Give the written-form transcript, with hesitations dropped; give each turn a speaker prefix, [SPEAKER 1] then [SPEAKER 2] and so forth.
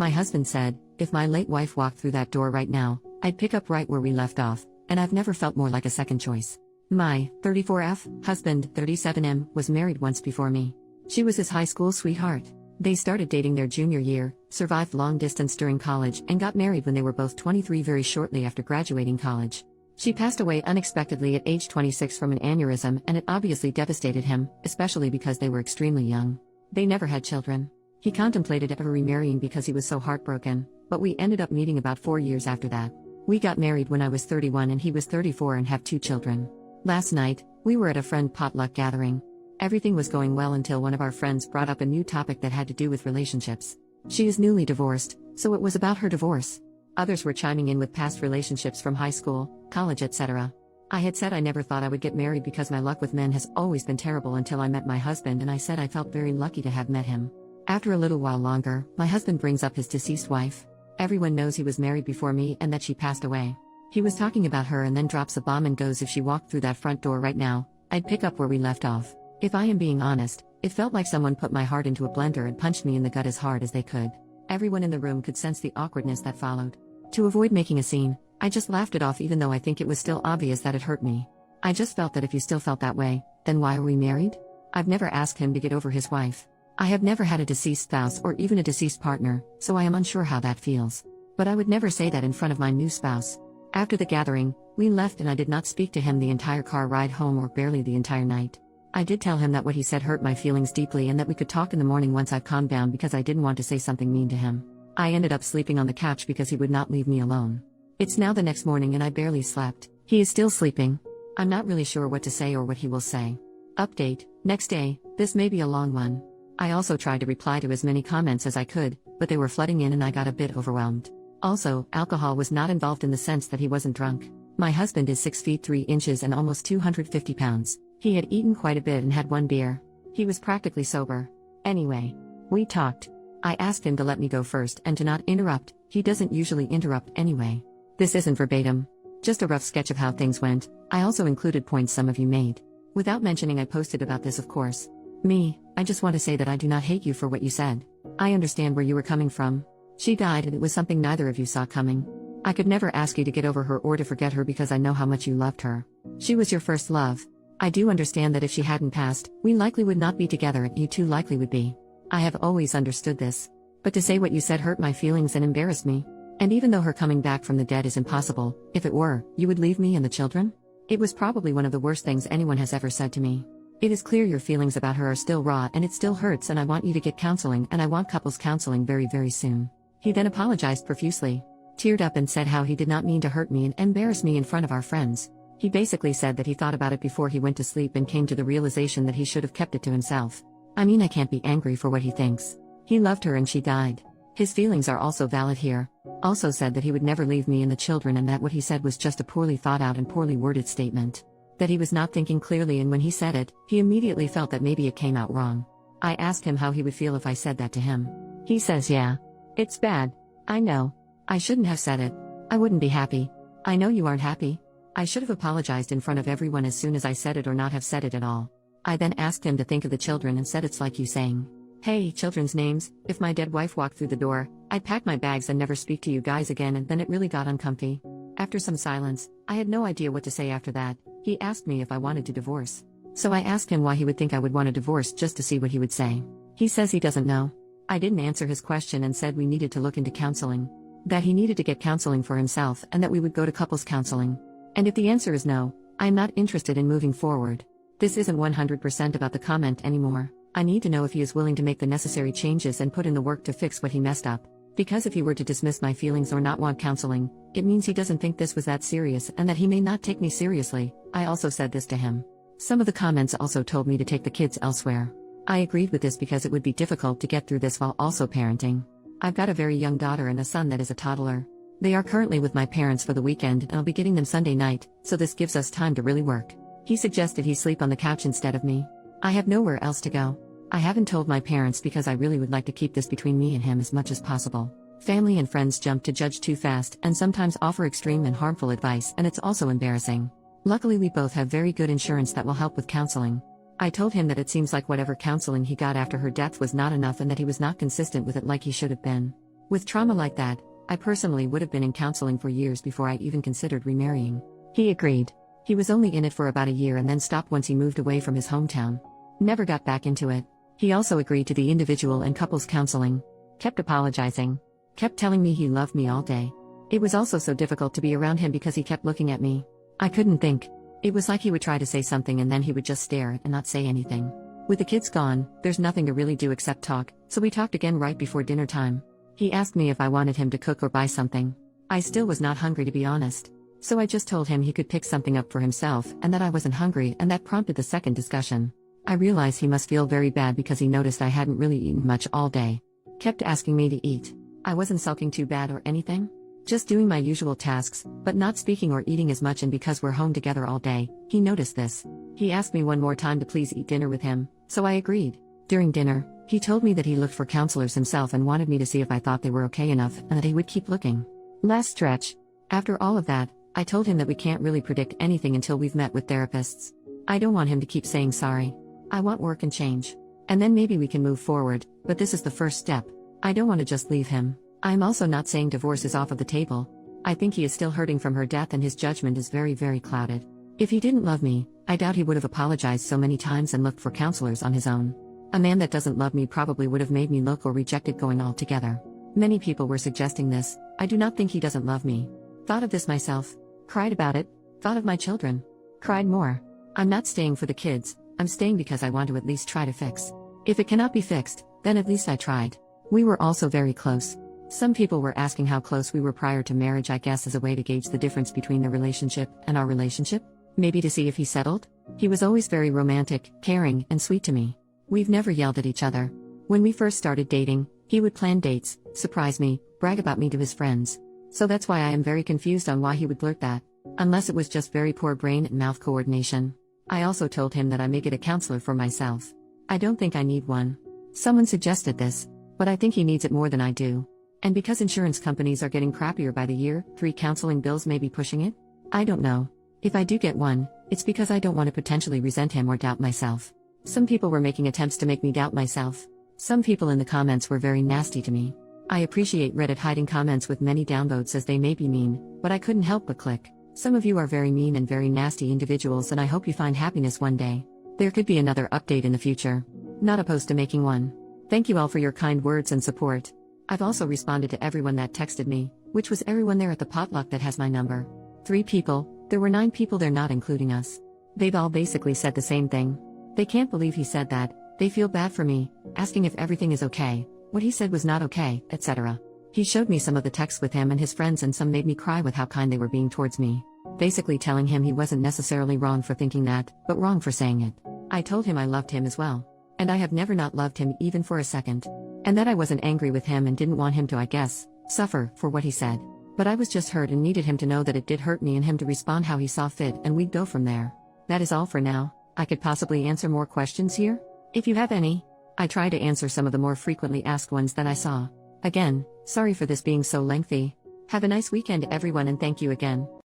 [SPEAKER 1] My husband said, if my late wife walked through that door right now, I'd pick up right where we left off, and I've never felt more like a second choice. My 34F husband, 37M, was married once before me. She was his high school sweetheart. They started dating their junior year, survived long distance during college, and got married when they were both 23 very shortly after graduating college. She passed away unexpectedly at age 26 from an aneurysm, and it obviously devastated him, especially because they were extremely young. They never had children. He contemplated ever remarrying because he was so heartbroken, but we ended up meeting about 4 years after that. We got married when I was 31 and he was 34 and have 2 children. Last night, we were at a friend potluck gathering. Everything was going well until one of our friends brought up a new topic that had to do with relationships. She is newly divorced, so it was about her divorce. Others were chiming in with past relationships from high school, college, etc. I had said I never thought I would get married because my luck with men has always been terrible until I met my husband, and I said I felt very lucky to have met him. After a little while longer, my husband brings up his deceased wife. Everyone knows he was married before me and that she passed away. He was talking about her and then drops a bomb and goes, if she walked through that front door right now, I'd pick up where we left off. If I am being honest, it felt like someone put my heart into a blender and punched me in the gut as hard as they could. Everyone in the room could sense the awkwardness that followed. To avoid making a scene, I just laughed it off, even though I think it was still obvious that it hurt me. I just felt that if you still felt that way, then why are we married? I've never asked him to get over his wife. I have never had a deceased spouse or even a deceased partner, so I am unsure how that feels. But I would never say that in front of my new spouse. After the gathering, we left and I did not speak to him the entire car ride home or barely the entire night. I did tell him that what he said hurt my feelings deeply and that we could talk in the morning once I've calmed down, because I didn't want to say something mean to him. I ended up sleeping on the couch because he would not leave me alone. It's now the next morning and I barely slept. He is still sleeping. I'm not really sure what to say or what he will say. Update, next day. This may be a long one. I also tried to reply to as many comments as I could, but they were flooding in and I got a bit overwhelmed. Also, alcohol was not involved in the sense that he wasn't drunk. My husband is 6 feet 3 inches and almost 250 pounds. He had eaten quite a bit and had 1 beer. He was practically sober. Anyway, we talked. I asked him to let me go first and to not interrupt. He doesn't usually interrupt anyway. This isn't verbatim. Just a rough sketch of how things went. I also included points some of you made. Without mentioning I posted about this, of course. I just want to say that I do not hate you for what you said. I understand where you were coming from. She died and it was something neither of you saw coming. I could never ask you to get over her or to forget her because I know how much you loved her. She was your first love. I do understand that if she hadn't passed, we likely would not be together and you two likely would be. I have always understood this. But to say what you said hurt my feelings and embarrassed me. And even though her coming back from the dead is impossible, if it were, you would leave me and the children? It was probably one of the worst things anyone has ever said to me. It is clear your feelings about her are still raw and it still hurts, and I want you to get counseling, and I want couples counseling very, very soon. He then apologized profusely, teared up and said how he did not mean to hurt me and embarrass me in front of our friends. He basically said that he thought about it before he went to sleep and came to the realization that he should have kept it to himself. I mean, I can't be angry for what he thinks. He loved her and she died. His feelings are also valid here. Also said that he would never leave me and the children, and that what he said was just a poorly thought out and poorly worded statement. That he was not thinking clearly, and when he said it, he immediately felt that maybe it came out wrong. I asked him how he would feel if I said that to him. He says, yeah. It's bad. I know. I shouldn't have said it. I wouldn't be happy. I know you aren't happy. I should have apologized in front of everyone as soon as I said it, or not have said it at all. I then asked him to think of the children and said, it's like you saying, hey, children's names, if my dead wife walked through the door, I'd pack my bags and never speak to you guys again, and then it really got uncomfy. After some silence, I had no idea what to say after that. He asked me if I wanted to divorce. So I asked him why he would think I would want a divorce, just to see what he would say. He says he doesn't know. I didn't answer his question and said we needed to look into counseling. That he needed to get counseling for himself and that we would go to couples counseling. And if the answer is no, I am not interested in moving forward. This isn't 100% about the comment anymore. I need to know if he is willing to make the necessary changes and put in the work to fix what he messed up. Because if he were to dismiss my feelings or not want counseling, it means he doesn't think this was that serious and that he may not take me seriously. I also said this to him. Some of the comments also told me to take the kids elsewhere. I agreed with this because it would be difficult to get through this while also parenting. I've got a very young daughter and a son that is a toddler. They are currently with my parents for the weekend and I'll be getting them Sunday night, so this gives us time to really work. He suggested he sleep on the couch instead of me. I have nowhere else to go. I haven't told my parents because I really would like to keep this between me and him as much as possible. Family and friends jump to judge too fast and sometimes offer extreme and harmful advice, and it's also embarrassing. Luckily we both have very good insurance that will help with counseling. I told him that it seems like whatever counseling he got after her death was not enough and that he was not consistent with it like he should have been. With trauma like that, I personally would have been in counseling for years before I even considered remarrying. He agreed. He was only in it for about a year and then stopped once he moved away from his hometown. Never got back into it. He also agreed to the individual and couples counseling. Kept apologizing. Kept telling me he loved me all day. It was also so difficult to be around him because he kept looking at me. I couldn't think. It was like he would try to say something and then he would just stare and not say anything. With the kids gone, there's nothing to really do except talk, so we talked again right before dinner time. He asked me if I wanted him to cook or buy something. I still was not hungry, to be honest. So I just told him he could pick something up for himself and that I wasn't hungry, and that prompted the second discussion. I realized he must feel very bad because he noticed I hadn't really eaten much all day. Kept asking me to eat. I wasn't sulking too bad or anything. Just doing my usual tasks, but not speaking or eating as much, and because we're home together all day, he noticed this. He asked me one more time to please eat dinner with him, so I agreed. During dinner, he told me that he looked for counselors himself and wanted me to see if I thought they were okay enough and that he would keep looking. Last stretch. After all of that, I told him that we can't really predict anything until we've met with therapists. I don't want him to keep saying sorry. I want work and change. And then maybe we can move forward, but this is the first step. I don't want to just leave him. I'm also not saying divorce is off of the table. I think he is still hurting from her death and his judgment is very, very clouded. If he didn't love me, I doubt he would have apologized so many times and looked for counselors on his own. A man that doesn't love me probably would have made me look or rejected going altogether. Many people were suggesting this. I do not think he doesn't love me. Thought of this myself. Cried about it. Thought of my children. Cried more. I'm not staying for the kids. I'm staying because I want to at least try to fix. If it cannot be fixed, then at least I tried. We were also very close. Some people were asking how close we were prior to marriage, I guess as a way to gauge the difference between the relationship and our relationship. Maybe to see if he settled? He was always very romantic, caring, and sweet to me. We've never yelled at each other. When we first started dating, he would plan dates, surprise me, brag about me to his friends. So that's why I am very confused on why he would blurt that. Unless it was just very poor brain and mouth coordination. I also told him that I may get a counselor for myself. I don't think I need one. Someone suggested this, but I think he needs it more than I do. And because insurance companies are getting crappier by the year, 3 counseling bills may be pushing it? I don't know. If I do get one, it's because I don't want to potentially resent him or doubt myself. Some people were making attempts to make me doubt myself. Some people in the comments were very nasty to me. I appreciate Reddit hiding comments with many downvotes as they may be mean, but I couldn't help but click. Some of you are very mean and very nasty individuals, and I hope you find happiness one day. There could be another update in the future. Not opposed to making one. Thank you all for your kind words and support. I've also responded to everyone that texted me, which was everyone there at the potluck that has my number. 3 people, there were 9 people there not including us. They've all basically said the same thing. They can't believe he said that, they feel bad for me, asking if everything is okay, what he said was not okay, etc. He showed me some of the texts with him and his friends, and some made me cry with how kind they were being towards me. Basically telling him he wasn't necessarily wrong for thinking that, but wrong for saying it. I told him I loved him as well. And I have never not loved him even for a second. And that I wasn't angry with him and didn't want him to, I guess, suffer for what he said. But I was just hurt and needed him to know that it did hurt me and him to respond how he saw fit, and we'd go from there. That is all for now. I could possibly answer more questions here? If you have any. I try to answer some of the more frequently asked ones that I saw. Again, sorry for this being so lengthy. Have a nice weekend everyone, and thank you again.